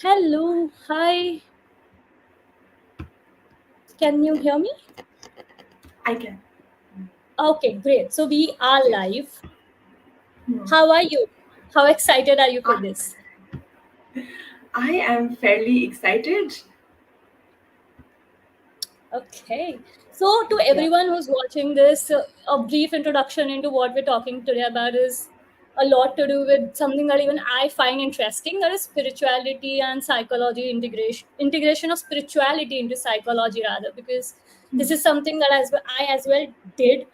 Hello, hi. Can you hear me? I can. Okay, great. So we are Great. live. Hmm. How are you? How excited are you for Ah, this? I am fairly excited. Okay. So to Yeah. everyone who's watching this, a brief introduction into what we're talking today about is a lot to do with something that even I find interesting. That is spirituality and psychology integration of spirituality into psychology rather, because this is something that I as well did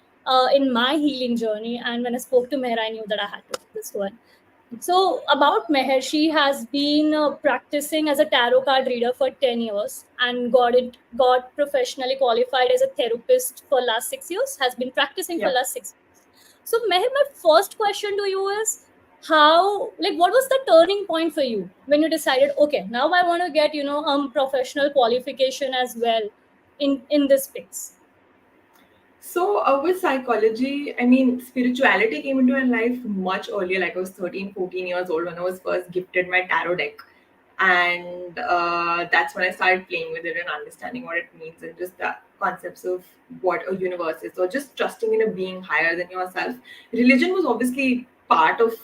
in my healing journey. And when I spoke to Meher, I knew that I had to do this one. So about Meher, she has been practicing as a tarot card reader for 10 years and got professionally qualified as a therapist for last 6 years, has been practicing for Yeah. last 6 years. So Meher, my first question to you is how, like, what was the turning point for you when you decided, okay, now I want to get, professional qualification as well in this space? So, with psychology, I mean, spirituality came into my life much earlier. Like, I was 13, 14 years old when I was first gifted my tarot deck. And that's when I started playing with it and understanding what it means and just the concepts of what a universe is, or just trusting in a being higher than yourself. Religion was obviously part of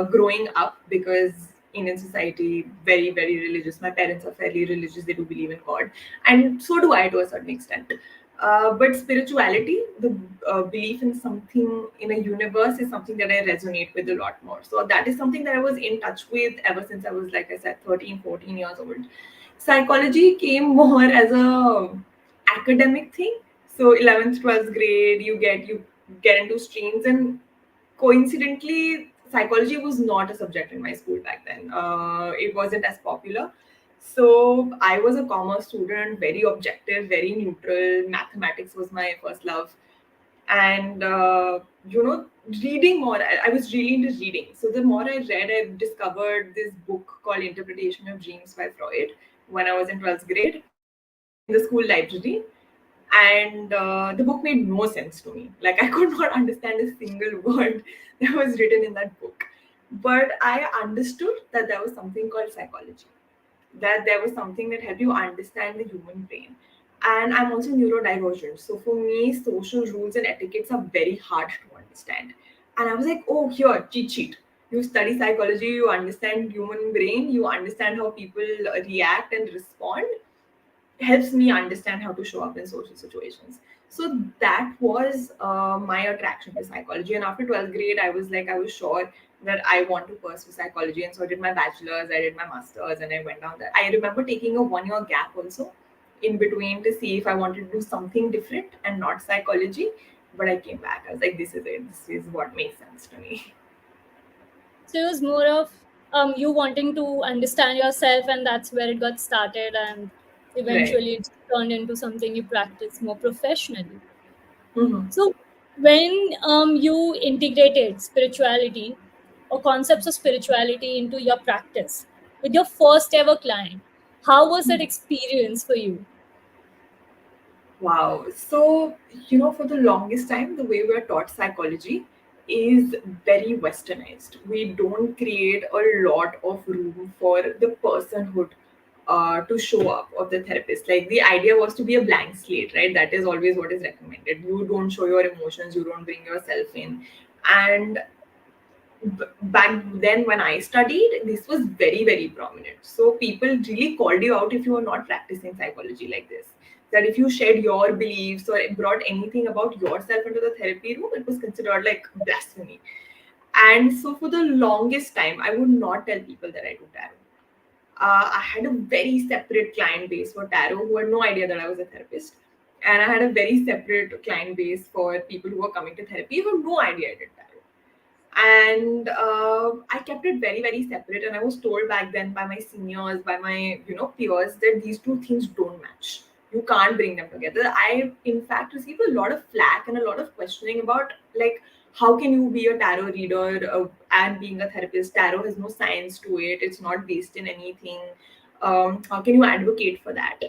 growing up because Indian society very very religious. My parents are fairly religious; they do believe in God, and so do I to a certain extent. But spirituality, the belief in something in a universe, is something that I resonate with a lot more. So that is something that I was in touch with ever since I was, like I said, 13, 14 years old. Psychology came more as a academic thing. So 11th, 12th grade, you get into streams, and coincidentally, psychology was not a subject in my school back then. It wasn't as popular. So I was a commerce student, very objective, very neutral. Mathematics was my first love. And, reading more, I was really into reading. So the more I read, I discovered this book called Interpretation of Dreams by Freud when I was in 12th grade in the school library. And the book made no sense to me. Like, I could not understand a single word that was written in that book. But I understood that there was something called psychology, that there was something that helped you understand the human brain. And I'm also neurodivergent. So for me, social rules and etiquettes are very hard to understand. And I was like, oh, here, cheat sheet. You study psychology, you understand human brain, you understand how people react and respond, helps me understand how to show up in social situations. So that was my attraction to psychology. And after 12th grade, I was sure that I want to pursue psychology. And so I did my bachelor's, I did my master's, and I went down there. I remember taking a 1 year gap also in between to see if I wanted to do something different and not psychology. But I came back. I was like, this is it. This is what makes sense to me. So it was more of you wanting to understand yourself, and that's where it got started, and Right. eventually it turned into something you practice more professionally. Hmm. So when you integrated spirituality or concepts of spirituality into your practice with your first ever client, how was that experience for you? Wow. So, for the longest time, the way we're taught psychology is very westernized. We don't create a lot of room for the personhood to show up of the therapist. Like, the idea was to be a blank slate, right? That is always what is recommended. You don't show your emotions, you don't bring yourself in. And back then when I studied, this was very very prominent. So people really called you out if you were not practicing psychology like this, that if you shared your beliefs or brought anything about yourself into the therapy room, it was considered like blasphemy. And so for the longest time, I would not tell people that I do tarot. I had a very separate client base for tarot who had no idea that I was a therapist, and I had a very separate client base for people who were coming to therapy who had no idea I did tarot. And I kept it very very separate, and I was told back then by my seniors, by my peers, that these two things don't match. You can't bring them together. I in fact received a lot of flack and a lot of questioning about, like, how can you be a tarot reader and being a therapist? Tarot has no science to it, it's not based in anything. How can you advocate for that?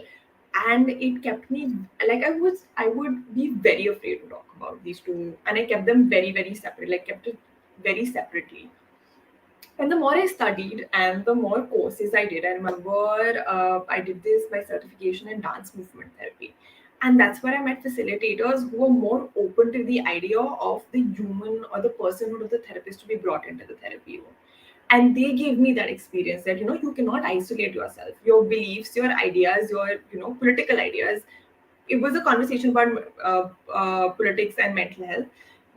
And it kept me, like, I would be very afraid to talk about these two, and I kept them very very separate, like kept it very separately. And the more I studied and the more courses I did, I remember I did this by certification in dance movement therapy. And that's where I met facilitators who were more open to the idea of the human or the personhood of the therapist to be brought into the therapy room. And they gave me that experience that, you cannot isolate yourself. Your beliefs, your ideas, your, political ideas. It was a conversation about politics and mental health,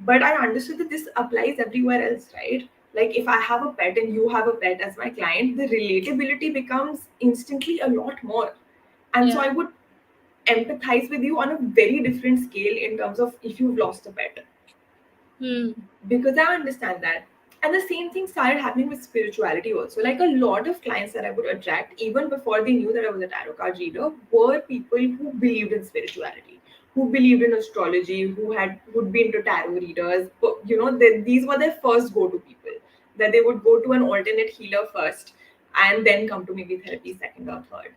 but I understood that this applies everywhere else, right? Like if I have a pet and you have a pet as my client, the relatability becomes instantly a lot more. And so Yeah. I would empathize with you on a very different scale in terms of if you've lost a pet, Hmm. because I understand that. And the same thing started happening with spirituality also. Like a lot of clients that I would attract, even before they knew that I was a tarot card reader, were people who believed in spirituality, who believed in astrology, who had would be into tarot readers. But, these were their first go-to people. That they would go to an alternate healer first, and then come to maybe therapy second or third.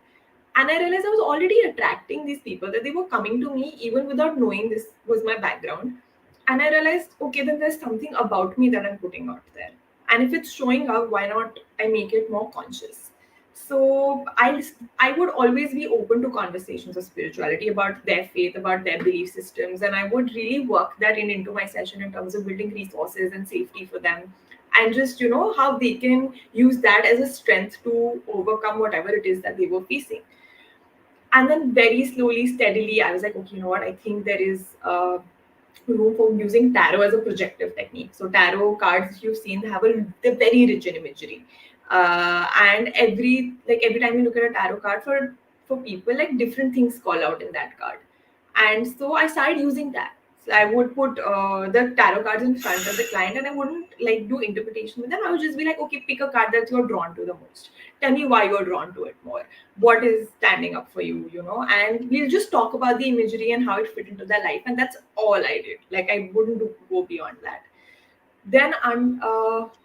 And I realized I was already attracting these people, that they were coming to me even without knowing this was my background. And I realized, okay, then there's something about me that I'm putting out there. And if it's showing up, why not I make it more conscious? So I would always be open to conversations of spirituality, about their faith, about their belief systems, and I would really work that into my session in terms of building resources and safety for them, and just how they can use that as a strength to overcome whatever it is that they were facing. And then very slowly, steadily, I was like, okay, you know what, I think there is room for using tarot as a projective technique. So tarot cards you've seen have they're very rich in imagery, and every time you look at a tarot card for people, like different things call out in that card. And so I started using that. So I would put the tarot cards in front of the client, and I wouldn't like do interpretation with them. I would just be like, okay, pick a card that you're drawn to the most. Tell me why you're drawn to it more. What is standing up for you, And we'll just talk about the imagery and how it fit into their life. And that's all I did. Like I wouldn't go beyond that. Then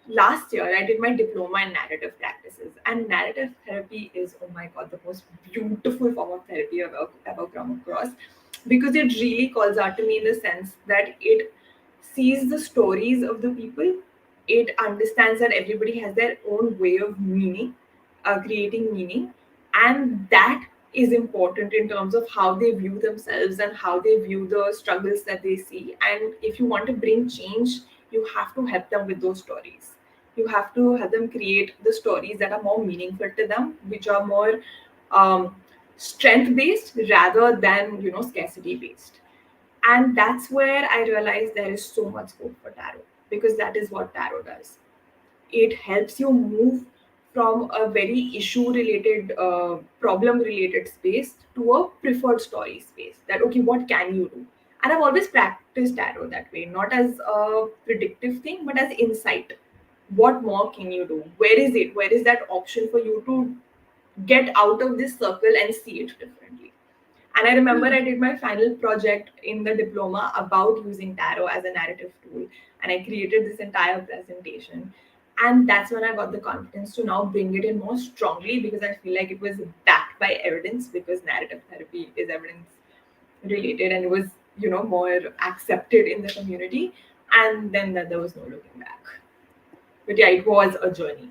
last year, I did my diploma in narrative practices, and narrative therapy is, oh my god, the most beautiful form of therapy I've ever come across, because it really calls out to me in the sense that it sees the stories of the people. It understands that everybody has their own way of creating meaning, and that is important in terms of how they view themselves and how they view the struggles that they see. And if you want to bring change, you have to help them with those stories. You have to help them create the stories that are more meaningful to them, which are more um, strength based rather than scarcity based. And that's where I realized there is so much scope for tarot, because that is what tarot does. It helps you move from a very issue related problem related space to a preferred story space, that okay, what can you do? And I've always practiced tarot that way, not as a predictive thing but as insight. What more can you do? Where is that option for you to get out of this circle and see it differently? And I remember Hmm. I did my final project in the diploma about using tarot as a narrative tool. And I created this entire presentation. And that's when I got the confidence to now bring it in more strongly, because I feel like it was backed by evidence, because narrative therapy is evidence related, and it was, more accepted in the community. And then that there was no looking back. But yeah, it was a journey.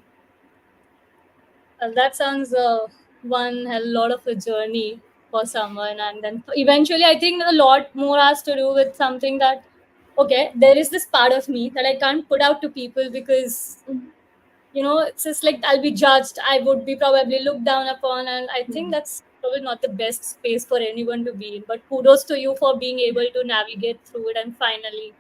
That sounds one hell lot of a journey for someone, and then eventually, I think a lot more has to do with something that, okay, there is this part of me that I can't put out to people because it's just like I'll be judged. I would be probably looked down upon, and I think that's probably not the best space for anyone to be in. But kudos to you for being able to navigate through it and finally,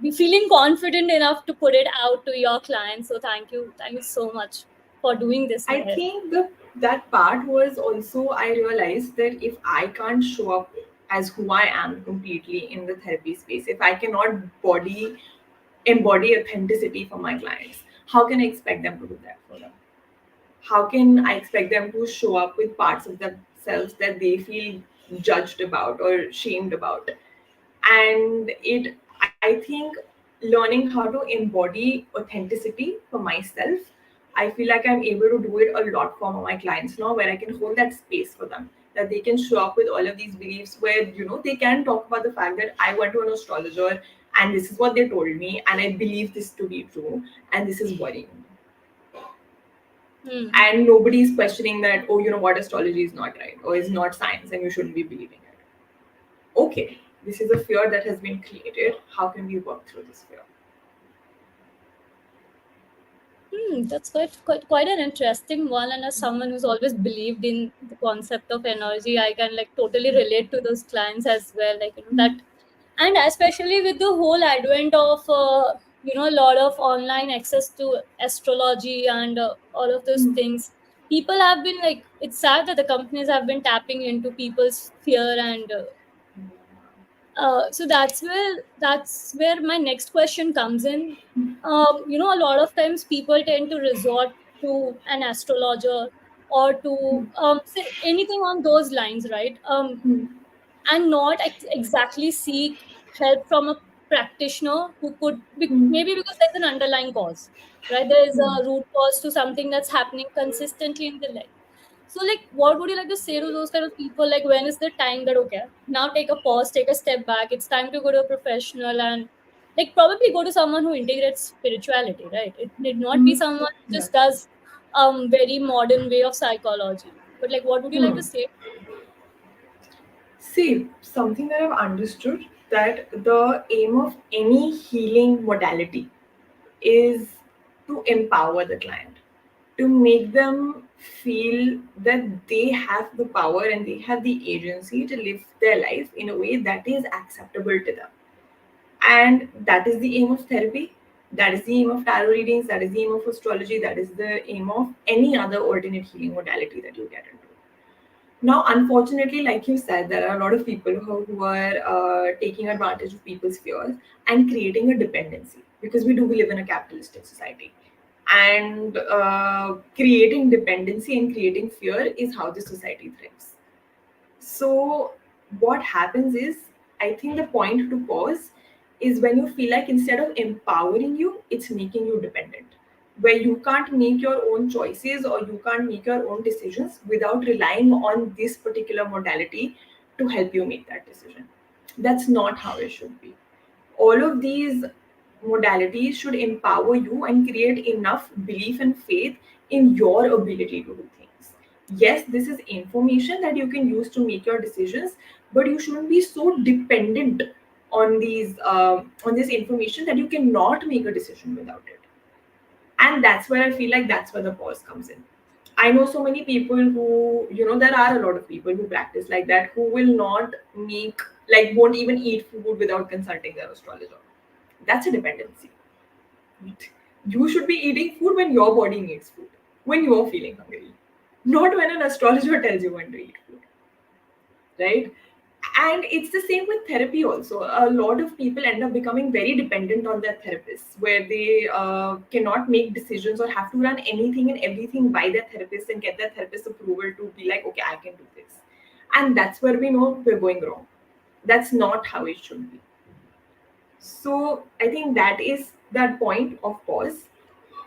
be feeling confident enough to put it out to your clients. So thank you so much for doing this, I Meher. think that part was also, I realized that if I can't show up as who I am completely in the therapy space, if I cannot embody authenticity for my clients, how can I expect them to do that for them? How can I expect them to show up with parts of themselves that they feel judged about or shamed about? And I think learning how to embody authenticity for myself, I feel like I'm able to do it a lot for my clients now, where I can hold that space for them, that they can show up with all of these beliefs, where they can talk about the fact that I went to an astrologer and this is what they told me and I believe this to be true, and this is worrying me. Hmm. and nobody's questioning that, oh, what, astrology is not right or is not science and you shouldn't be believing it. Okay, this is a fear that has been created. How can we work through this fear? That's quite an interesting one. And as someone who's always believed in the concept of energy, I can like totally relate to those clients as well. Like that, and especially with the whole advent of a lot of online access to astrology and all of those things, people have been like, it's sad that the companies have been tapping into people's fear and so that's where my next question comes in. A lot of times people tend to resort to an astrologer or to say anything on those lines, right? And not exactly seek help from a practitioner who could be, maybe because there's an underlying cause, right? There is a root cause to something that's happening consistently in the life. So, like, what would you like to say to those kind of people? Like, when is the time that, okay, now take a pause, take a step back, it's time to go to a professional and, like, probably go to someone who integrates spirituality, right? It need not be someone who Yeah. just does very modern way of psychology. But, like, what would you like to say? See, something that I've understood, that the aim of any healing modality is to empower the client, to make them feel that they have the power and they have the agency to live their life in a way that is acceptable to them. And that is the aim of therapy. That is the aim of tarot readings. That is the aim of astrology. That is the aim of any other alternate healing modality that you get into. Now, unfortunately, like you said, there are a lot of people who are taking advantage of people's fears and creating a dependency, because we do live in a capitalistic society. And creating dependency and creating fear is how the society thrives. So, what happens is, I think the point to pause is when you feel like instead of empowering you, it's making you dependent, where you can't make your own choices or you can't make your own decisions without relying on this particular modality to help you make that decision. That's not how it should be. All of these modalities should empower you and create enough belief and faith in your ability to do things. Yes, this is information that you can use to make your decisions, but you shouldn't be so dependent on this information that you cannot make a decision without it. And that's where I feel like that's where the pause comes in. I know so many people who, there are a lot of people who practice like that, who will not make, like, won't even eat food without consulting their astrologer. That's a dependency. You should be eating food when your body needs food, when you're feeling hungry, not when an astrologer tells you when to eat food, right? And it's the same with therapy also. A lot of people end up becoming very dependent on their therapists, where they cannot make decisions or have to run anything and everything by their therapist and get their therapist approval to be like, okay, I can do this. And that's where we know we're going wrong. That's not how it should be. So I think that is that point of pause.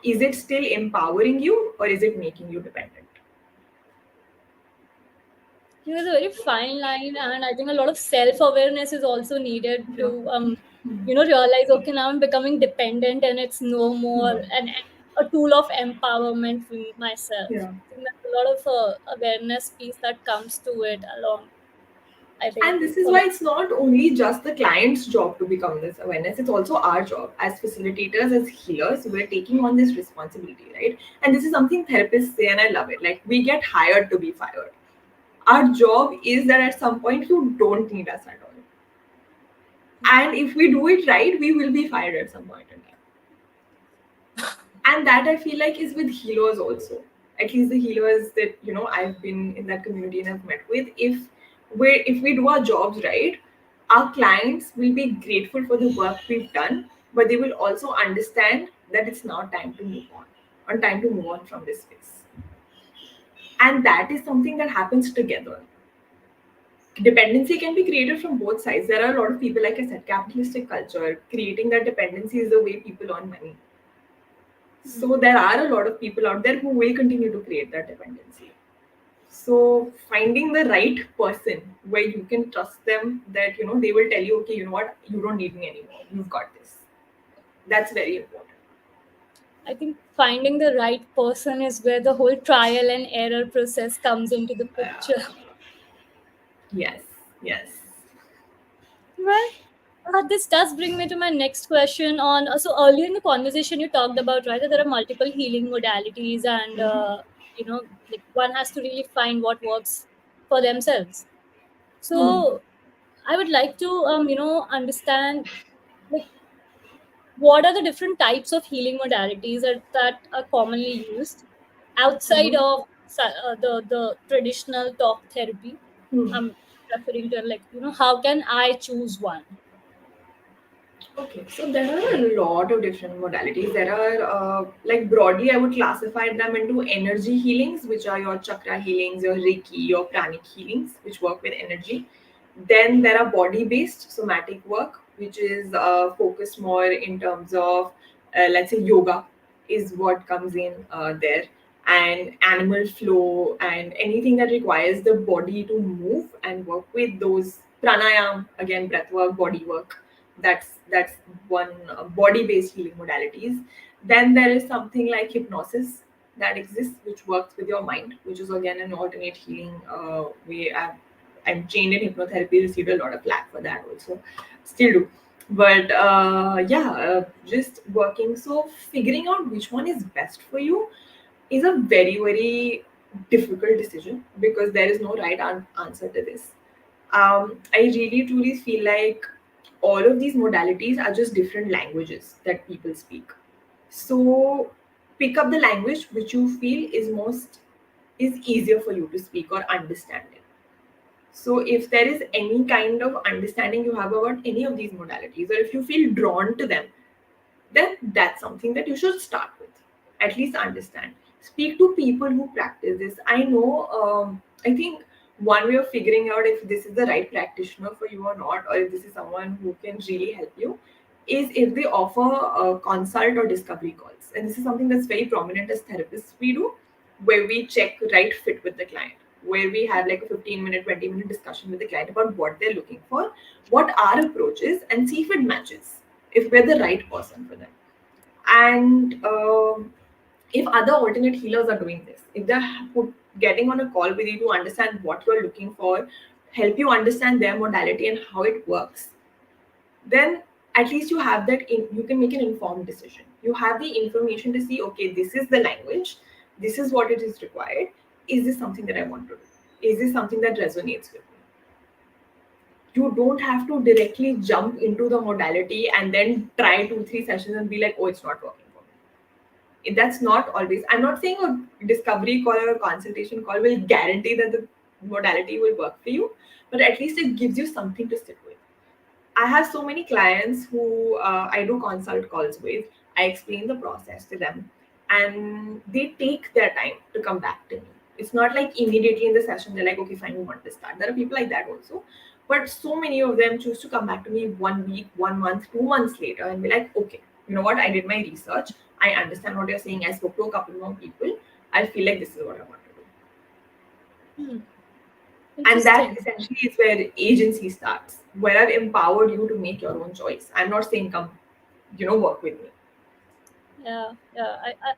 Is it still empowering you or is it making you dependent? It was a very fine line, and I think a lot of self awareness is also needed Yeah. to realize, okay, now I'm becoming dependent, and it's no more a tool of empowerment for myself. Yeah. I think there's a lot of awareness piece that comes to it along. I think And this is for why it's not only just the client's job to become this awareness, it's also our job as facilitators, as healers. We're taking on this responsibility, right? And this is something therapists say, and I love it. Like, we get hired to be fired. Our job is that at some point you don't need us at all. And if we do it right, we will be fired at some point in time. And that I feel like is with healers also. At least the healers that I've been in that community and I've met with, if we do our jobs right, our clients will be grateful for the work we've done, but they will also understand that it's now time to move on time to move on from this space. And that is something that happens together. Dependency can be created from both sides. There are a lot of people, like I said, capitalistic culture creating that dependency is the way people earn money. So there are a lot of people out there who will continue to create that dependency. So finding the right person where you can trust them, that they will tell you, okay, you know what, you don't need me anymore. You've got this. That's very important. I think finding the right person is where the whole trial and error process comes into the picture. Yes, yes. Well, this does bring me to my next question. On so earlier in the conversation, you talked about, right, that there are multiple healing modalities, and like one has to really find what works for themselves. So I would like to understand, like, what are the different types of healing modalities that are commonly used outside Mhm. of the traditional talk therapy. Hmm. I'm referring to, like, how can I choose one? Okay, so there are a lot of different modalities. There are, like broadly, I would classify them into energy healings, which are your chakra healings, your Reiki, your pranic healings, which work with energy. Then there are body based somatic work, which is focused more in terms of, let's say, yoga is what comes in there, and animal flow, and anything that requires the body to move and work with those pranayam, again, breath work, body work. That's one body based healing modalities. Then there is something like hypnosis that exists, which works with your mind, which is again an alternate healing way. I'm trained in hypnotherapy, received a lot of flack for that also, still do. But yeah, just working. So figuring out which one is best for you is a very, very difficult decision because there is no right answer to this. I really truly feel like all of these modalities are just different languages that people speak. So pick up the language which you feel is easier for you to speak or understand it. So if there is any kind of understanding you have about any of these modalities, or if you feel drawn to them, then that's something that you should start with. At least understand. Speak to people who practice this. I know, I think one way of figuring out if this is the right practitioner for you or not, or if this is someone who can really help you, is if they offer consult or discovery calls. And this is something that's very prominent as therapists we do, where we check right fit with the client, where we have like a 15-minute, 20-minute discussion with the client about what they're looking for, what our approach is, and see if it matches, if we're the right person for them. And if other alternate healers are doing this, if they're getting on a call with you to understand what you're looking for, help you understand their modality and how it works, then at least you have that you can make an informed decision. You have the information to see, okay, this is the language, this is what it is required. Is this something that I want to do? Is this something that resonates with me? You don't have to directly jump into the modality and then try 2 3 sessions and be like, oh, it's not working for me. That's not always. I'm not saying a discovery call or a consultation call will guarantee that the modality will work for you, but at least it gives you something to sit with. I have so many clients who I do consult calls with. I explain the process to them, and they take their time to come back to me. It's not like immediately in the session they're like, okay, fine, we want to start. There are people like that also. But so many of them choose to come back to me 1 week, 1 month, 2 months later and be like, okay, you know what? I did my research. I understand what you're saying. I spoke to a couple more people. I feel like this is what I want to do. Hmm. And that Interesting. essentially is where agency starts, where I've empowered you to make your own choice. I'm not saying come, work with me. Yeah,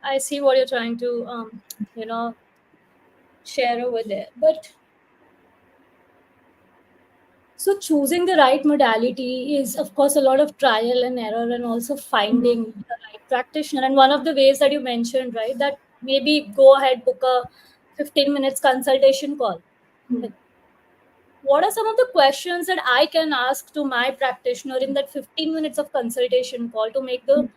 I see what you're trying to you know share over there. But so choosing the right modality is, of course, a lot of trial and error, and also Mhm. finding the right practitioner. And one of the ways that you mentioned, right, that maybe go ahead, book a 15 minutes consultation call. Hmm. Like, what are some of the questions that I can ask to my practitioner in that 15 minutes of consultation call to make the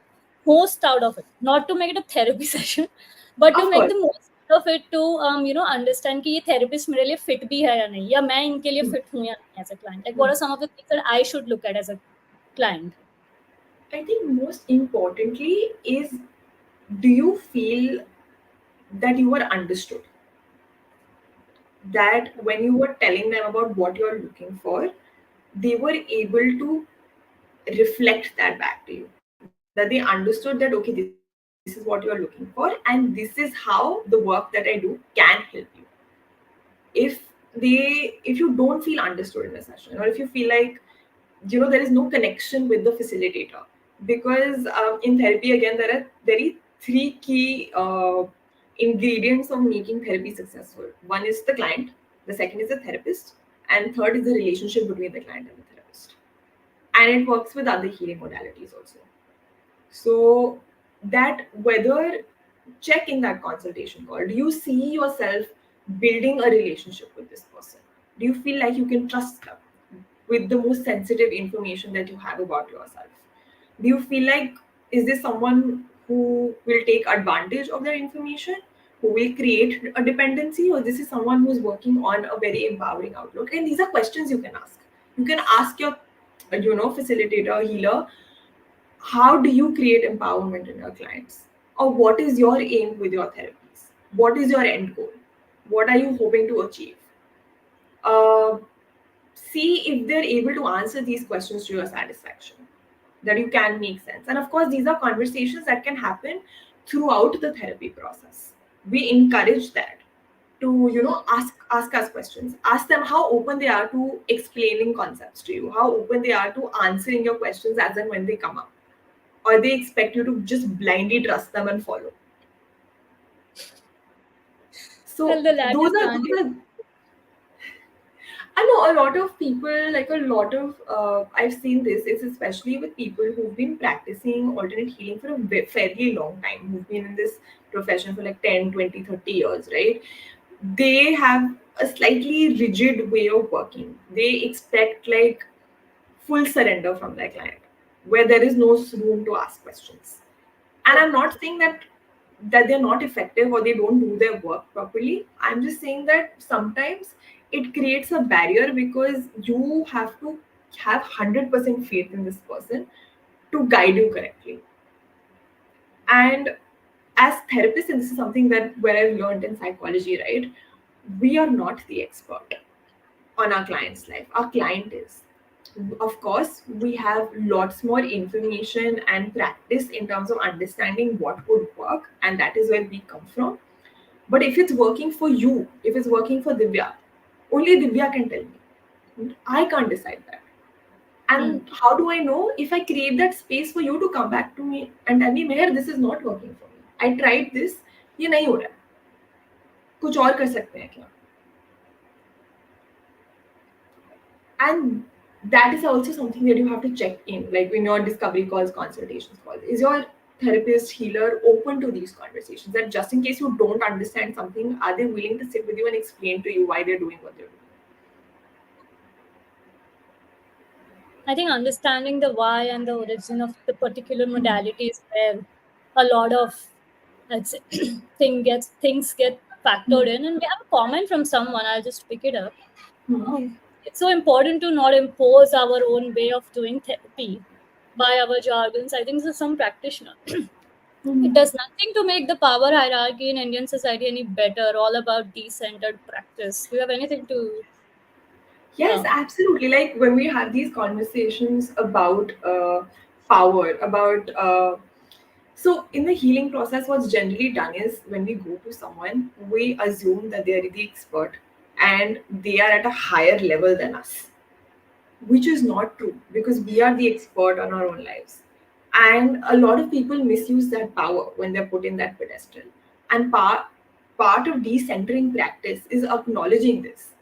most out of it? Not to make it a therapy session, but to Of make course. the most out of it to understand कि ये therapist मेरे लिए fit भी है या नहीं, या मैं इनके लिए Hmm. fit हूँ या नहीं as a client. Like, Hmm. what are some of the things that I should look at as a client? I think most importantly is, do you feel that you were understood? That when you were telling them about what you're looking for, they were able to reflect that back to you. That they understood that, okay, this is what you're looking for, and this is how the work that I do can help you. If you don't feel understood in a session, or if you feel like there is no connection with the facilitator, because in therapy again there are very three key ingredients of making therapy successful. One is the client, the second is the therapist, and third is the relationship between the client and the therapist. And it works with other healing modalities also. So that whether check in that consultation call, do you see yourself building a relationship with this person? Do you feel like you can trust them with the most sensitive information that you have about yourself? Do you feel like, is this someone who will take advantage of their information, who will create a dependency, or this is someone who's working on a very empowering outlook? And these are questions you can ask. You can ask your facilitator, healer, how do you create empowerment in your clients, or what is your aim with your therapies, what is your end goal, what are you hoping to achieve. uh, See if they're able to answer these questions to your satisfaction, that you can make sense. And of course, these are conversations that can happen throughout the therapy process. We encourage that to ask us questions, ask them how open they are to explaining concepts to you, how open they are to answering your questions as and when they come up, or they expect you to just blindly trust them and follow. Well, So the latter those can't. are I know a lot of people, like a lot of, I've seen this, is especially with people who've been practicing alternate healing for a fairly long time, who've been in this profession for like 10, 20, 30 years, right? They have a slightly rigid way of working. They expect like full surrender from their client, where there is no room to ask questions. And I'm not saying that they're not effective or they don't do their work properly. I'm just saying that sometimes it creates a barrier because you have to have 100% faith in this person to guide you correctly. And as therapists, and this is something that where I've learned in psychology, right, we are not the expert on our client's life. Our client is. Of course, we have lots more information and practice in terms of understanding what would work, and that is where we come from. But if it's working for you, if it's working for Divya, only Divya can tell me. I can't decide that. Hmm. And how do I know? If I create that space for you to come back to me and tell me, Meher, this is not working for me. I tried this, ये नहीं हो रहा है. कुछ और कर सकते हैं क्या? And that is also something that you have to check in, like in your discovery calls, consultations calls. Is your therapist, healer open to these conversations? That just in case you don't understand something, are they willing to sit with you and explain to you why they're doing what they're doing? I think understanding the why and the origin of the particular Hmm. modality is where a lot of, let's say, things get factored Hmm. in. And we have a comment from someone. I'll just pick it up. Hmm. It's so important to not impose our own way of doing therapy by our jargons. I think this is some practitioner. It Hmm. does nothing to make the power hierarchy in Indian society any better. All about decentered practice. Do you have anything to? Yes, Um, absolutely. Like when we have these conversations about power, about so in the healing process, what's generally done is when we go to someone, we assume that they are the expert and they are at a higher level than us, which is not true because we are the expert on our own lives. And a lot of people misuse that power when they're put in that pedestal. And part of decentering practice is acknowledging this,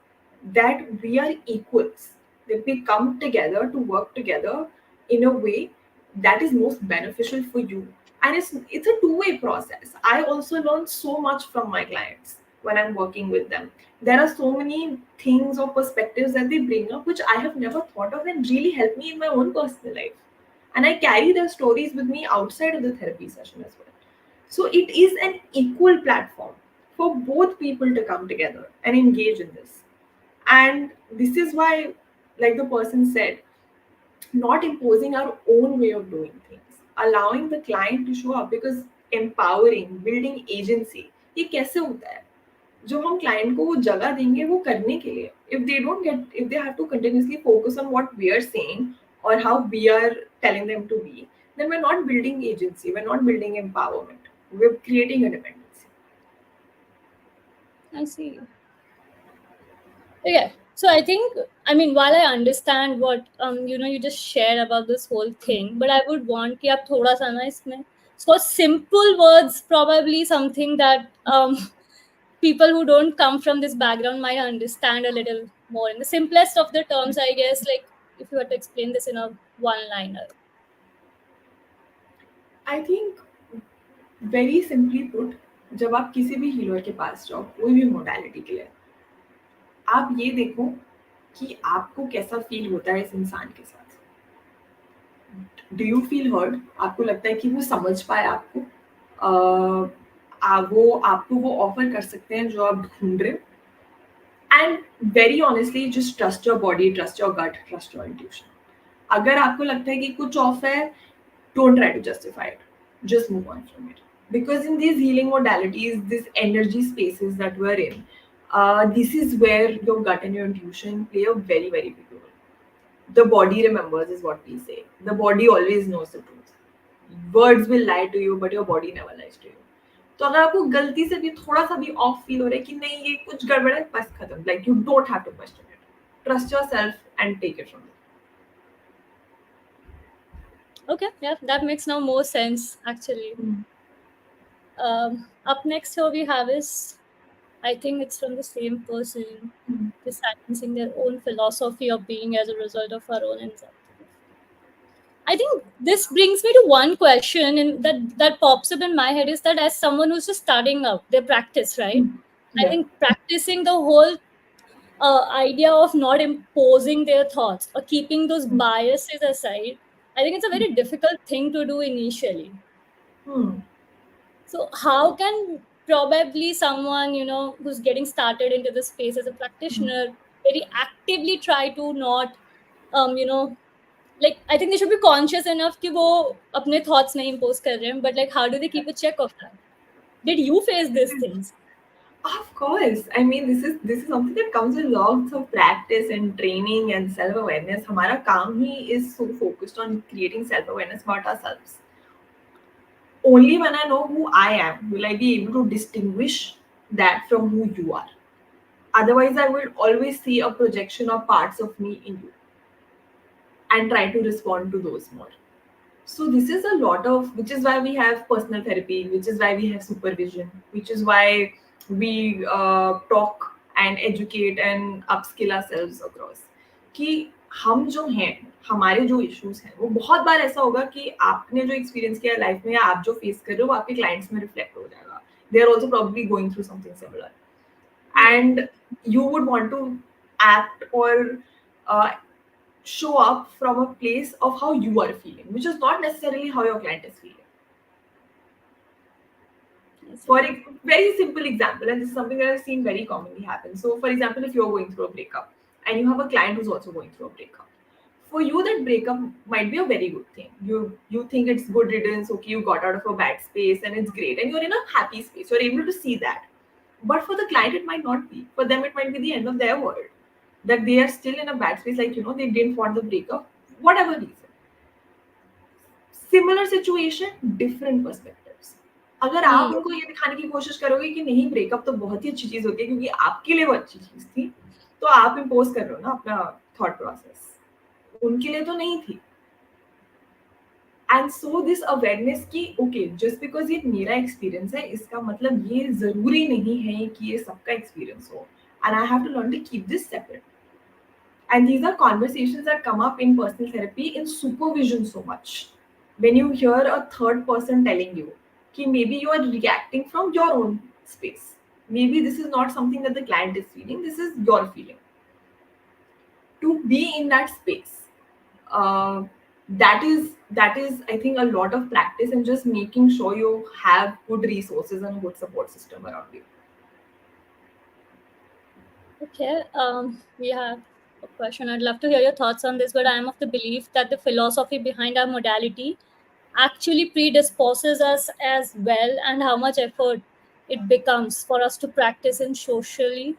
that we are equals, that we come together to work together in a way that is most beneficial for you. And it's a two-way process. I also learn so much from my clients when I'm working with them. There are so many things or perspectives that they bring up which I have never thought of and really help me in my own personal life. And I carry their stories with me outside of the therapy session as well. So it is an equal platform for both people to come together and engage in this. And this is why, like the person said, not imposing our own way of doing things, allowing the client to show up, because empowering, building agency, ये कैसे होता है? जो हम client को वो जगह देंगे वो करने के लिए, if they have to continuously focus on what we are saying or how we are telling them to be, then we're not building agency, we're not building empowerment, we're creating a dependency. I see. Okay. So I think, I mean, while I understand what you just shared about this whole thing, but I would want कि आप थोड़ा सा ना इसमें So simple words, probably something that people who don't come from this background might understand a little more. In the simplest of the terms, I guess, like if you were to explain this in a one liner. I think very simply put, जब आप किसी भी healer के पास जाओ कोई भी modality के लिए, आप ये देखो कि आपको कैसा फील होता है इस इंसान के साथ। Do you feel heard? आपको लगता है कि वो समझ पाए आपको? वो आपको वो ऑफर कर सकते हैं जो आप ढूंढ रहे हो? And very honestly just trust your body, trust your gut, trust your intuition. अगर आपको लगता है कि कुछ ऑफ है, don't try to justify it. Just move on from it. Because in these healing modalities, these energy spaces that we're in, this is where your gut and your intuition play a very, very big role. The body remembers, is what we say. The body always knows the truth. Words will lie to you, but your body never lies to you. तो अगर आपको गलती से भी थोड़ा सा भी of feel हो रहा है कि नहीं ये कुछ गड़बड़ है, बस खत्म। Like you don't have to question it, trust yourself and take it from there. Okay, yeah, that makes now more sense actually. Up next here we have is, I think it's from the same person, is silencing their own philosophy of being as a result of our own anxiety. I think this brings me to one question and that pops up in my head, is that as someone who's just starting out their practice, right? I Yeah. think practicing the whole idea of not imposing their thoughts or keeping those biases aside, I think it's a very difficult thing to do initially. So how can probably someone, who's getting started into the space as a practitioner, very actively try to not, like, I think they should be conscious enough कि वो अपने thoughts नहीं impose कर रहे हैं, but like how do they keep a check of that? Did you face these things? Of course. I mean, this is something that comes with lots of practice and training and self-awareness. हमारा काम ही is so focused on creating self-awareness about ourselves. Only when I know who I am will I be able to distinguish that from who you are. Otherwise, I will always see a projection of parts of me in you and try to respond to those more. So this is a lot of, which is why we have personal therapy, which is why we have supervision, which is why we talk and educate and upskill ourselves across. कि हम जो हैं, हमारे जो issues हैं, वो बहुत बार ऐसा होगा कि आपने जो एक्सपीरियंस किया लाइफ में या आप जो फेस कर रहे हो वो आपके क्लाइंट्स में रिफ्लेक्ट हो जाएगा. They are also probably going through something similar, and you would want to act or uh, show up from a place of how you are feeling, which is not necessarily how your client is feeling. For a very simple example, and this is something that I've seen very commonly happen. So, for example, if you're going through a breakup and you have a client who's also going through a breakup, for you that breakup might be a very good thing. You think it's good riddance, okay, you got out of a bad space and it's great, and you're in a happy space. You're able to see that. But for the client, it might not be. For them, it might be the end of their world. That they are still in a bad space, like they didn't want the breakup, whatever reason. Similar situation, different perspectives. अगर आप उनको ये दिखाने की कोशिश करोगे कि नहीं ब्रेकअप तो बहुत ही अच्छी चीज होती है क्योंकि आपके लिए वो अच्छी चीज थी, तो आप इम्पोज कर रहे हो ना अपना थॉट प्रोसेस, उनके लिए तो नहीं थी. एंड सो दिस अवेयरनेस की ओके, जस्ट बिकॉज ये मेरा एक्सपीरियंस है इसका मतलब ये जरूरी नहीं है कि ये सबका एक्सपीरियंस हो, and I have to learn to keep this separate. And these are conversations that come up in personal therapy, in supervision so much. When you hear a third person telling you that maybe you are reacting from your own space. Maybe this is not something that the client is feeling, this is your feeling. To be in that space, that is I think a lot of practice and just making sure you have good resources and a good support system around you. Okay, we have a question. I'd love to hear your thoughts on this, but I am of the belief that the philosophy behind our modality actually predisposes us as well, and how much effort it becomes for us to practice in socially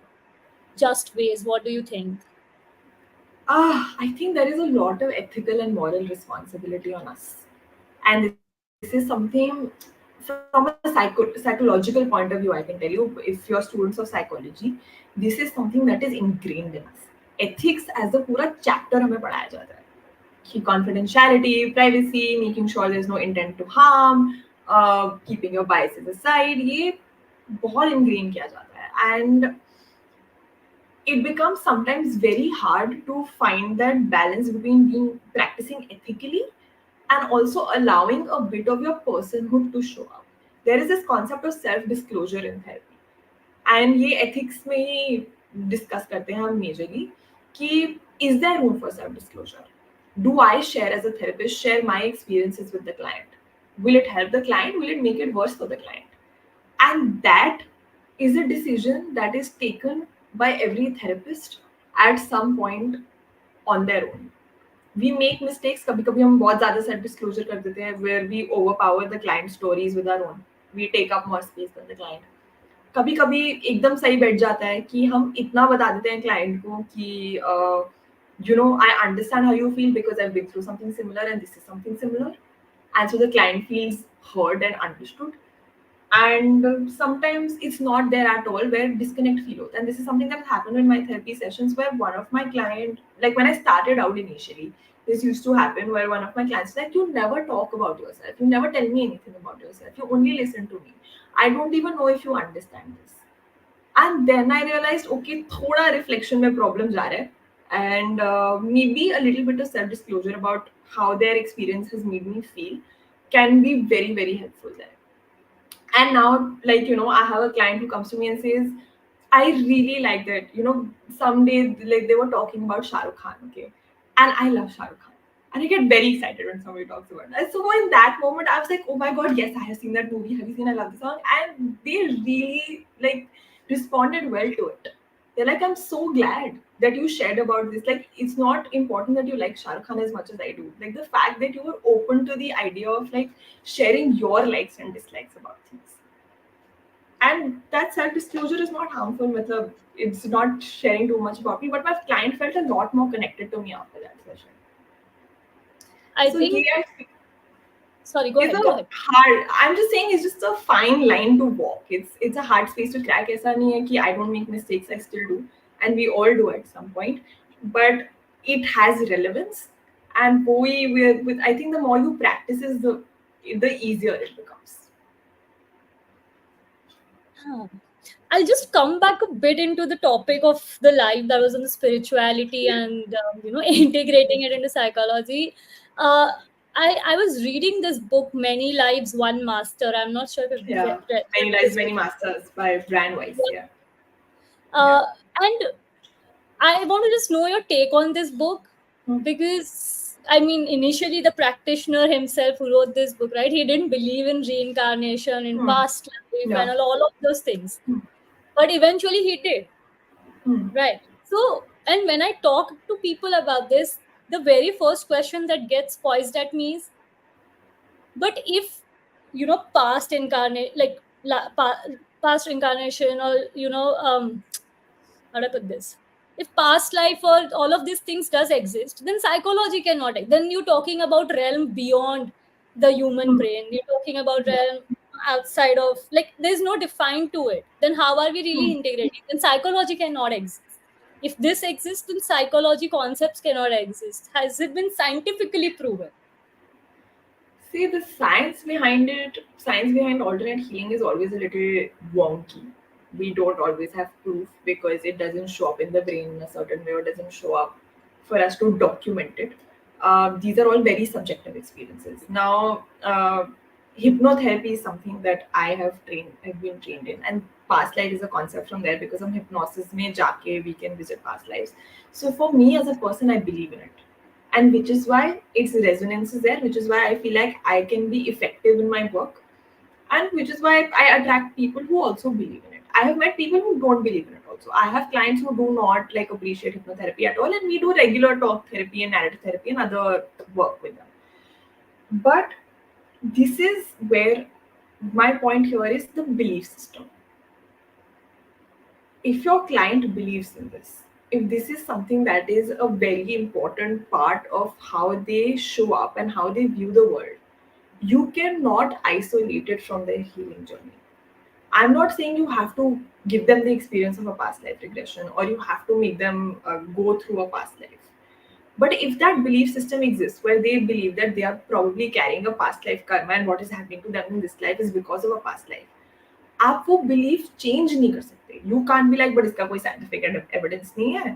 just ways. What do you think? I think there is a lot of ethical and moral responsibility on us. And this is something from a psychological point of view, I can tell you, if you're students of psychology, this is something that is ingrained in us. Ethics as a पूरा chapter हमें पढ़ाया जाता है कि confidentiality, privacy, making sure there's no intent to harm, keeping your biases aside, ये बहुत ingrained किया जाता है. And it becomes sometimes very hard to find that balance between being practicing ethically and also allowing a bit of your personhood to show up. There is this concept of self disclosure in therapy, and ये ethics में ही discuss करते हैं हम majorly कि is there room for self disclosure? Do I share as a therapist share my experiences with the client? Will it help the client? Will it make it worse for the client? And that is a decision that is taken by every therapist at some point on their own. We make mistakes. कभी कभी हम बहुत ज़्यादा self disclosure कर देते हैं where we overpower the client stories with our own. We take up more space than the client. कभी कभी एकदम सही बैठ जाता है कि हम इतना बता देते हैं क्लाइंट को कि I understand how you feel because I've been through something similar and this is something similar, and so the client feels heard and understood. And sometimes it's not there at all where disconnect feels, and this is something that happened in my therapy sessions where one of my client, like when I started out initially, this used to happen where one of my clients like, you never talk about yourself, you never tell me anything about yourself, you only listen to me, I don't even know if you understand this. And then I realized, okay, thoda reflection mein problem ja raha hai, and maybe a little bit of self disclosure about how their experience has made me feel can be very very helpful there. And now, like, I have a client who comes to me and says, I really like that, someday, like, they were talking about Shah Rukh Khan, okay, and I love Shah Rukh Khan, and I get very excited when somebody talks about that. So in that moment I was like, oh my god, yes, I have seen that movie, have you seen I love the song, and they really like responded well to it. They're like, I'm so glad that you shared about this. Like, it's not important that you like Shah Rukh Khan as much as I do. Like, the fact that you were open to the idea of like sharing your likes and dislikes about things. And that self disclosure is not harmful. Matlab, it's not sharing too much about me, but my client felt a lot more connected to me after that session. I So think, yeah, sorry, go it's ahead, a go ahead. hard. I'm just saying it's just a fine line to walk. It's a hard space to crack. ऐसा नहीं है कि I don't make mistakes. I still do, and we all do at some point. But it has relevance, and with I think the more you practice, is the easier it becomes. Huh. I'll just come back a bit into the topic of the life that was on the spirituality and integrating it into psychology. Uh, I was reading this book, Many Lives, One Master. I'm not sure if you've Yeah, read Many Lives, this Many book. Masters by Brand Weiss. Yeah. Yeah, yeah. And I want to just know your take on this book, Hmm. because I mean, initially the practitioner himself who wrote this book, right? He didn't believe in reincarnation, in Hmm. past life, Yeah. and all of those things. Hmm. But eventually he did, Hmm. right? So, and when I talk to people about this, the very first question that gets poised at me is, but if past incarnate, like past incarnation, or how do I put this? If past life or all of these things does exist, then psychology cannot. Then you're talking about realm beyond the human Hmm. brain. You're talking about Yeah. realm outside of, like, there's no define to it. Then how are we really Hmm. integrating? Then psychology cannot exist. If this exists, then psychology concepts cannot exist. Has it been scientifically proven? See, the science behind alternate healing is always a little wonky. We don't always have proof because it doesn't show up in the brain in a certain way or doesn't show up for us to document it. These are all very subjective experiences. Now, hypnotherapy is something that I've been trained in, and past life is a concept from there because hypnosis mein jaake we can visit past lives. So for me as a person, I believe in it, and which is why its resonance is there, which is why I feel like I can be effective in my work, and which is why I attract people who also believe in it. I have met people who don't believe in it also. I have clients who do not like appreciate hypnotherapy at all, and we do regular talk therapy and narrative therapy and other work with them. But this is where my point here is the belief system. If your client believes in this, if this is something that is a very important part of how they show up and how they view the world, you cannot isolate it from their healing journey. I'm not saying you have to give them the experience of a past life regression or you have to make them go through a past life. But if that belief system exists where they believe that they are probably carrying a past life karma and what is happening to them in this life is because of a past life, आप वो belief change नहीं कर सकते. You can't be like but इसका कोई scientific evidence नहीं है,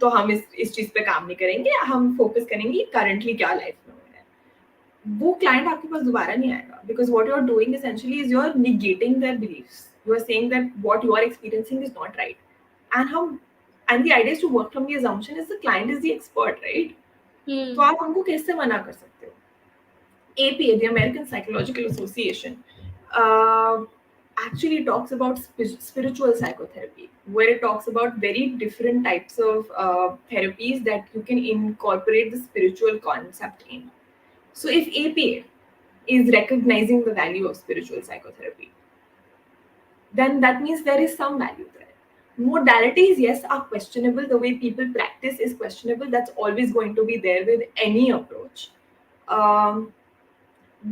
तो हम इस चीज पे काम नहीं करेंगे, हम फोकस करेंगे करंटली क्या लाइफ में हो रहा है. वो क्लाइंट आपके पास दोबारा नहीं आएगा, because what you are doing essentially is you are negating their beliefs. You are saying that what you are experiencing is not right. And um and the idea is to work from the assumption is the client is the expert, right? तो Hmm. आप हमको कैसे मना कर सकते हो. APA, the American Psychological Association, uh, actually talks about spiritual psychotherapy, where it talks about very different types of therapies that you can incorporate the spiritual concept in. So, if APA is recognizing the value of spiritual psychotherapy, then that means there is some value there. Modalities, yes, are questionable. The way people practice is questionable. That's always going to be there with any approach. Um,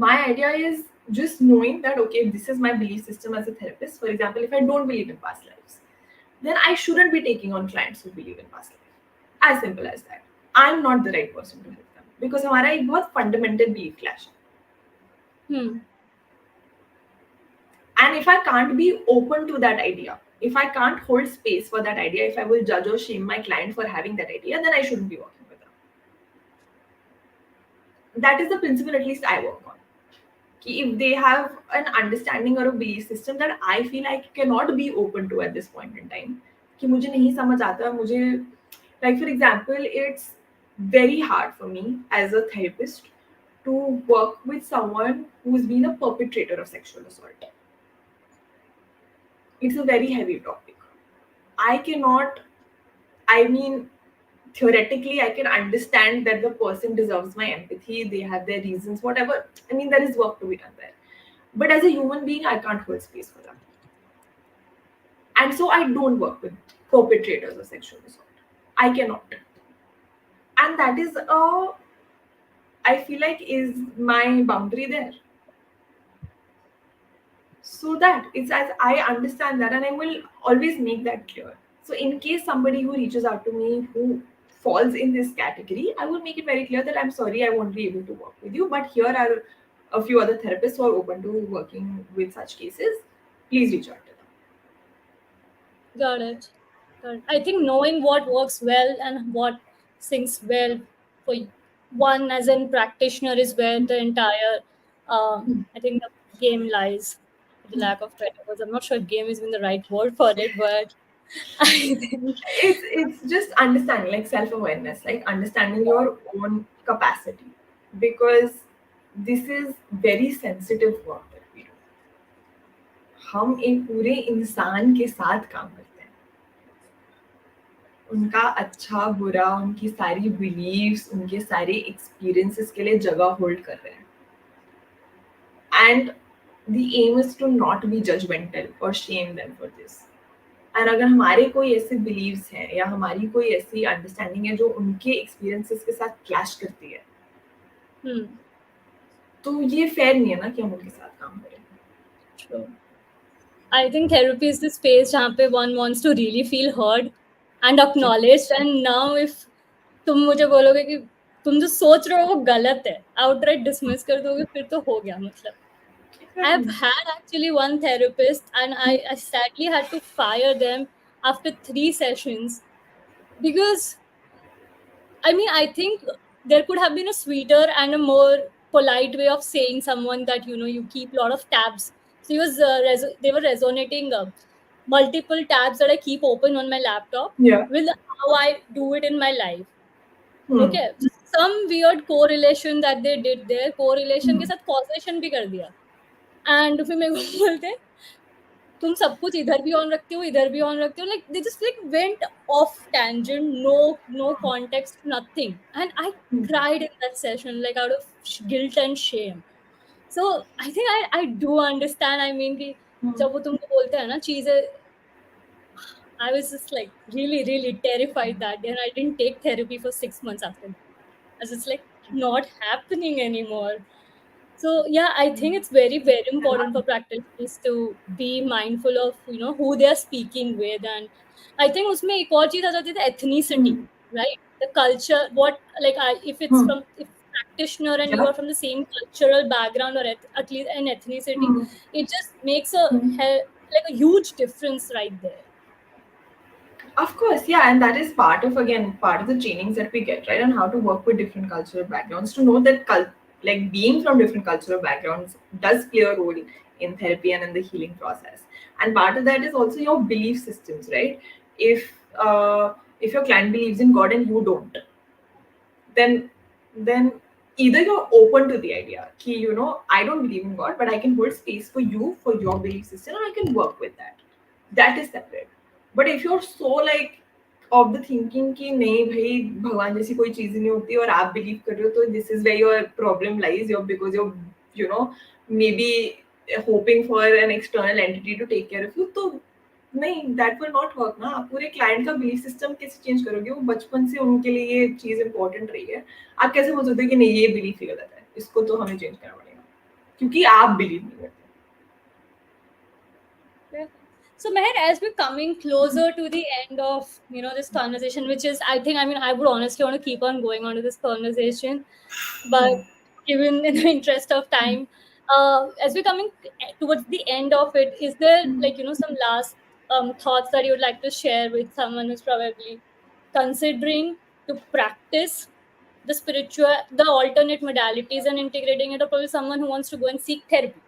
my idea is just knowing that okay, this is my belief system as a therapist. For example, if I don't believe in past lives, then I shouldn't be taking on clients who believe in past life. As simple as that. I'm not the right person to help them because हमारा एक बहुत fundamental belief clash है. Hmm. And if I can't be open to that idea, if I can't hold space for that idea, if I will judge or shame my client for having that idea, then I shouldn't be working with them. That is the principle at least I work on. If they have an understanding or a belief system that I feel I cannot be open to at this point in time, कि मुझे नहीं समझ आता, मुझे, like for example, it's very hard for me as a therapist to work with someone who's been a perpetrator of sexual assault. It's a very heavy topic. I cannot, I mean, theoretically, I can understand that the person deserves my empathy, they have their reasons, whatever. I mean, there is work to be done there. But as a human being, I can't hold space for them. And so I don't work with perpetrators of sexual assault. I cannot. And that is I feel like is my boundary there. So that it's as I understand that and I will always make that clear. So in case somebody who reaches out to me who falls in this category, I will make it very clear that I'm sorry I won't be able to work with you. But here are a few other therapists who are open to working with such cases. Please reach out to them. Got it. Got it. I think knowing what works well and what syncs well for one as a practitioner is where the entire, I think, the game lies. For the lack of better words, I'm not sure game is even the right word for it, but I think, It's just understanding, like self-awareness, like understanding your own capacity, because this is very sensitive work that we do. हम एक पूरे इंसान के साथ काम करते हैं, उनका अच्छा बुरा, उनकी सारी बिलीव्स, उनके सारे एक्सपीरियंसेस के लिए जगह होल्ड कर रहे हैं. And the aim is to not be judgemental और शेम देम फॉर दिस. और अगर हमारे कोई ऐसे बिलीव्स हैं या हमारी कोई ऐसी अंडरस्टैंडिंग है जो उनके एक्सपीरियंसेस के साथ क्लैश करती है, hmm, तो ये फेयर नहीं है ना कि हम उनके साथ काम करें. true. I think therapy is the space where one wants to really feel heard and acknowledged. And now, if तुम मुझे बोलोगे कि तुम जो सोच रहे हो वो गलत है, outright dismiss कर दोगे, फिर तो हो गया मतलब. I've had actually one therapist, and I sadly had to fire them after 3 sessions because I mean, I think there could have been a sweeter and a more polite way of saying someone that you keep a lot of tabs. So he was they were resonating multiple tabs that I keep open on my laptop Yeah. with how I do it in my life. Hmm. Okay, so some weird correlation that they did there, correlation के Hmm. साथ causation भी कर दिया. And फिर मेरे को बोलते तुम सब कुछ इधर भी ऑन रखते हो, इधर भी ऑन रखते हो, like they just like went off tangent, no context, nothing. And I Hmm. cried in that session, like out of guilt and shame. So I think I do understand. I mean कि Hmm. जब वो तुमको बोलते हैं ना चीजें, I was just like really terrified that day, and I didn't take therapy for 6 months after that. As it's like not happening anymore. So yeah, I think it's very important for practitioners to be mindful of who they are speaking with. And I think उसमें एक और चीज आ जाती है ethnicity. Hmm. right? The culture, what, like, if it's Hmm. from, if practitioner and you Yeah. are from the same cultural background, or at least an ethnicity, Hmm. it just makes a Hmm. like a huge difference right there. Of course, yeah, and that is part of, again, part of the trainings that we get, right, on how to work with different cultural backgrounds, to know that like being from different cultural backgrounds does play a role in therapy and in the healing process. And part of that is also your belief systems, right? If if your client believes in God and you don't, then either you're open to the idea ki, I don't believe in God, but I can hold space for you for your belief system and I can work with that. That is separate. But if you're so like of the thinking कि नहीं भाई भगवान जैसी कोई चीज नहीं होती और आप बिलीव कर रहे हो तो this is where your problem lies, you're because you're you know maybe hoping for an external entity to take care of you, तो नहीं, दैट विल नॉट वर्क ना। आप पूरे क्लाइंट का बिलीफ सिस्टम कैसे चेंज करोगे? वो बचपन से उनके लिए ये चीज इंपॉर्टेंट रही है। आप कैसे बोल सकते हो कि नहीं ये बिलीफ ही गलत है, इसको तो हमें चेंज करना पड़ेगा क्योंकि आप बिलीव नहीं करते। Yeah. So Meher, as we're coming closer to the end of this conversation, which is, I think, I mean, I would honestly want to keep on going on to this conversation, but given in the interest of time, as we're coming towards the end of it, is there, like, some last thoughts that you would like to share with someone who's probably considering to practice the alternate modalities and integrating it, or probably someone who wants to go and seek therapy,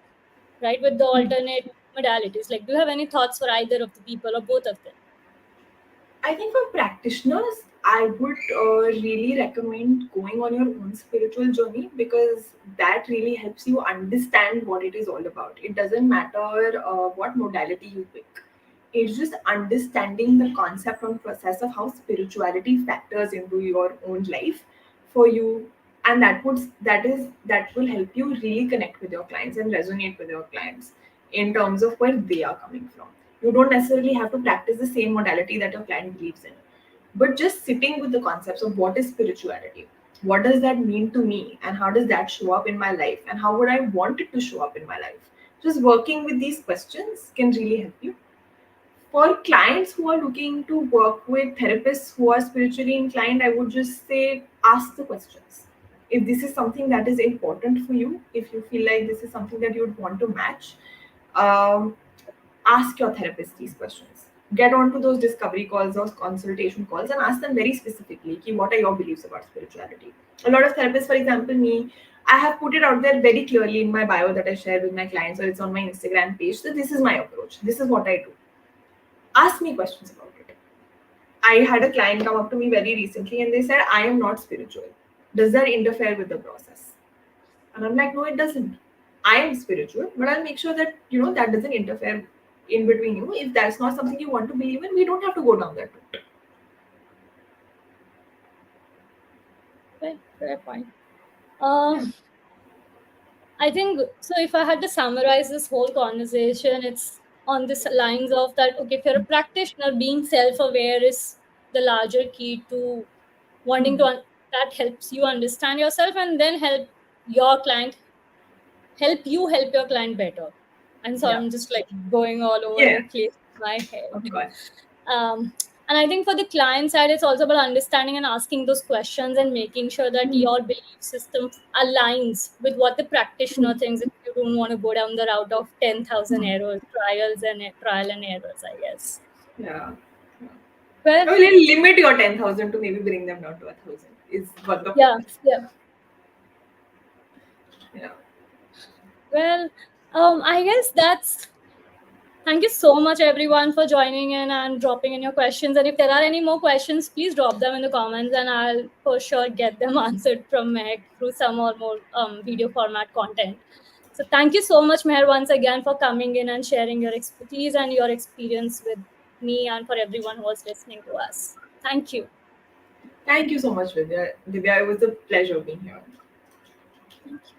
right, with the alternate modalities? Like, do you have any thoughts for either of the people or both of them? I think for practitioners, I would really recommend going on your own spiritual journey because that really helps you understand what it is all about. It doesn't matter what modality you pick. It's just understanding the concept and process of how spirituality factors into your own life for you, and that will help you really connect with your clients and resonate with your clients in terms of where they are coming from. You don't necessarily have to practice the same modality that your client believes in, but just sitting with the concepts of what is spirituality, what does that mean to me, and how does that show up in my life, and how would I want it to show up in my life. Just working with these questions can really help you. For clients who are looking to work with therapists who are spiritually inclined, I would just say ask the questions. If this is something that is important for you, if you feel like this is something that you would want to match, um, ask your therapist these questions. Get onto those discovery calls or consultation calls and ask them very specifically ki, what are your beliefs about spirituality. A lot of therapists, for example me, I have put it out there very clearly in my bio that I share with my clients, or it's on my Instagram page, that this is my approach, this is what I do. Ask me questions about it. I had a client come up to me very recently and they said, I am not spiritual. Does that interfere with the process? And I'm like, no, it doesn't. I am spiritual, but I'll make sure that that doesn't interfere in between you. If that's not something you want to believe in, we don't have to go down that route. Fair point. uh, I think so. If I had to summarize this whole conversation, it's on this lines of that. Okay, if you're a practitioner, being self-aware is the larger key to wanting to. That helps you understand yourself, and then your client help you help your client better. And so Yeah. I'm just like going all over the Yeah, place in my head. of course. And I think for the client side, it's also about understanding and asking those questions and making sure that your belief system aligns with what the practitioner thinks. If you don't want to go down the route of 10,000 errors, trial and errors, I guess. Yeah. Well, I will limit your 10,000 to maybe bring them down to 1,000 is what the yeah, point is. yeah. Yeah. Well, I guess that's. Thank you so much, everyone, for joining in and dropping in your questions. And if there are any more questions, please drop them in the comments, and I'll for sure get them answered from Meg through some or more video format content. So thank you so much, Meher, once again for coming in and sharing your expertise and your experience with me and for everyone who was listening to us. Thank you. Thank you so much, Vidya. Divya, it was a pleasure being here. Thank you.